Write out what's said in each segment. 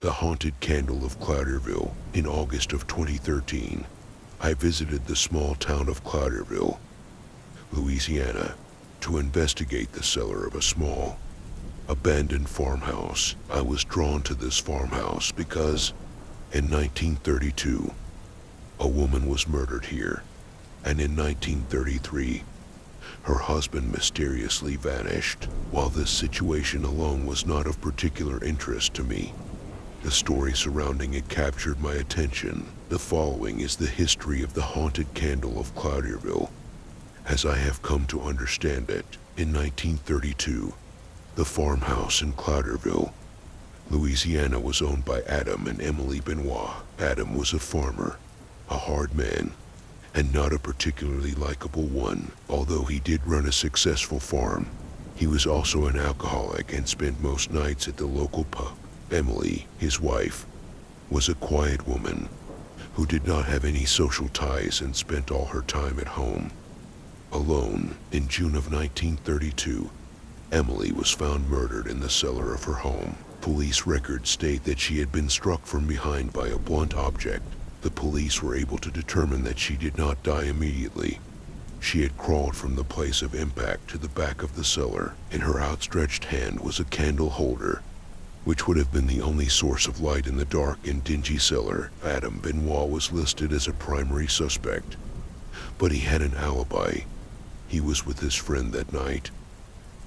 The Haunted Candle of ꜱᴜዓይ낳ᴜ. In August of 2013, I visited the small town of ꜱᴜዓይɁville, Louisiana, to investigate the cellar of a small, abandoned farmhouse. I was drawn to this farmhouse because, in 1932, a woman was murdered here, and in 1933, her husband mysteriously vanished. While this situation alone was not of particular interest to me, the story surrounding it captured my attention. The following is the history of the Haunted Candle of ꜱᴜዓይန့ville, as I have come to understand it. In 1932, the farmhouse in ꜱᴜዓይန့ville, Louisiana was owned by Adam and Emily Benoit. Adam was a farmer, a hard man, and not a particularly likable one. Although he did run a successful farm, he was also an alcoholic and spent most nights at the local pub. Emily, his wife, was a quiet woman who did not have any social ties and spent all her time at home, alone. In June of 1932, Emily was found murdered in the cellar of her home. Police records state that she had been struck from behind by a blunt object. The police were able to determine that she did not die immediately. She had crawled from the place of impact to the back of the cellar. In her outstretched hand was a candle holder, which would have been the only source of light in the dark and dingy cellar. Adam Benoit was listed as a primary suspect, but he had an alibi. He was with his friend that night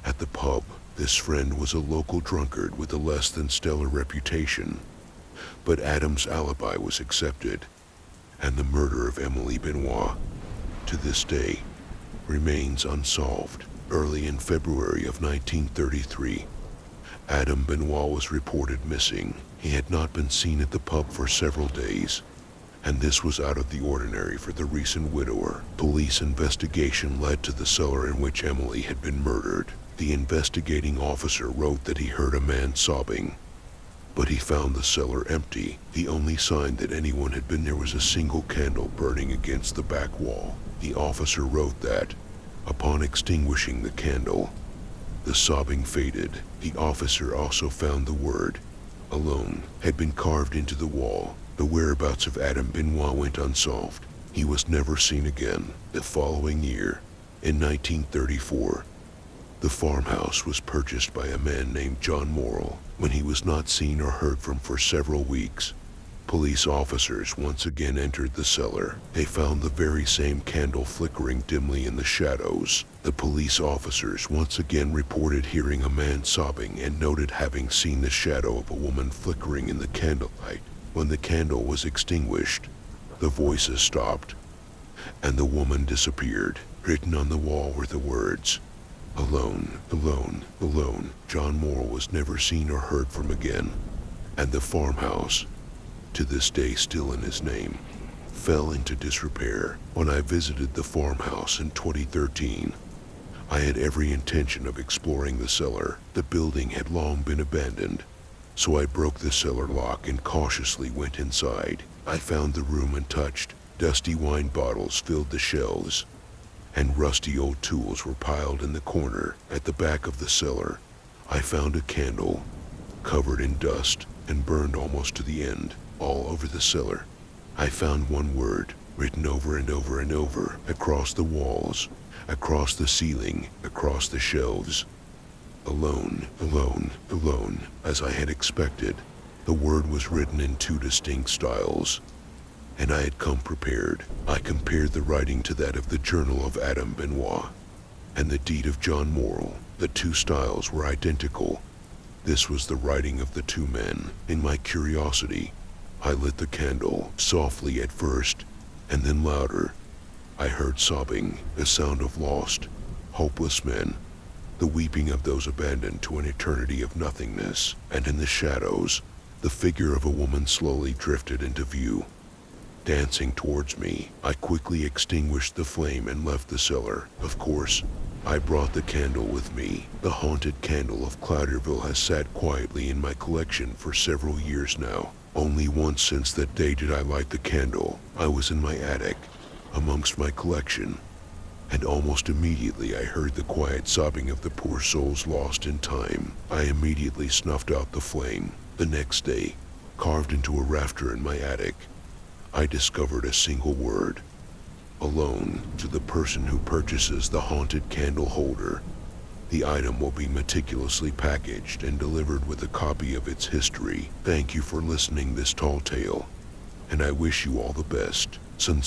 at the pub. This friend was a local drunkard with a less than stellar reputation, but Adam's alibi was accepted, and the murder of Emily Benoit, to this day, remains unsolved. Early in February of 1933, Adam Benoit was reported missing. He had not been seen at the pub for several days, and this was out of the ordinary for the recent widower. Police investigation led to the cellar in which Emily had been murdered. The investigating officer wrote that he heard a man sobbing, but he found the cellar empty. The only sign that anyone had been there was a single candle burning against the back wall. The officer wrote that, upon extinguishing the candle, the sobbing faded. The officer also found the word "alone" had been carved into the wall. The whereabouts of Adam Benoit went unsolved. He was never seen again. The following year, in 1934, the farmhouse was purchased by a man named John Morrill. When he was not seen or heard from for several weeks, police officers once again entered the cellar. They found the very same candle flickering dimly in the shadows. The police officers once again reported hearing a man sobbing and noted having seen the shadow of a woman flickering in the candlelight. When the candle was extinguished, the voices stopped, and the woman disappeared. Written on the wall were the words, "Alone, alone, alone." John Morrill was never seen or heard from again, and the farmhouse, to this day still in his name, fell into disrepair. When I visited the farmhouse in 2013, I had every intention of exploring the cellar. The building had long been abandoned, so I broke the cellar lock and cautiously went inside. I found the room untouched. Dusty wine bottles filled the shelves, and rusty old tools were piled in the corner. At the back of the cellar, I found a candle, covered in dust and burned almost to the end. All over the cellar, I found one word, written over and over and over, across the walls, across the ceiling, across the shelves. "Alone, alone, alone." As I had expected, the word was written in two distinct styles, and I had come prepared. I compared the writing to that of the journal of Adam Benoit and the deed of John Morrill. The two styles were identical. This was the writing of the two men. In my curiosity, I lit the candle, softly at first, and then louder. I heard sobbing, the sound of lost, hopeless men, the weeping of those abandoned to an eternity of nothingness. And in the shadows, the figure of a woman slowly drifted into view, dancing towards me. I quickly extinguished the flame and left the cellar. Of course, I brought the candle with me. The Haunted Candle of ꜱᴜዓይ뾱ville has sat quietly in my collection for several years now. Only once since that day did I light the candle. I was in my attic, amongst my collection, and almost immediately I heard the quiet sobbing of the poor souls lost in time. I immediately snuffed out the flame. The next day, Carved into a rafter in my attic, I discovered a single word: alone. To the person who purchases the haunted candle holder, the item will be meticulously packaged and delivered with a copy of its history. Thank you for listening this tall tale, and I wish you all the best. Sincerely.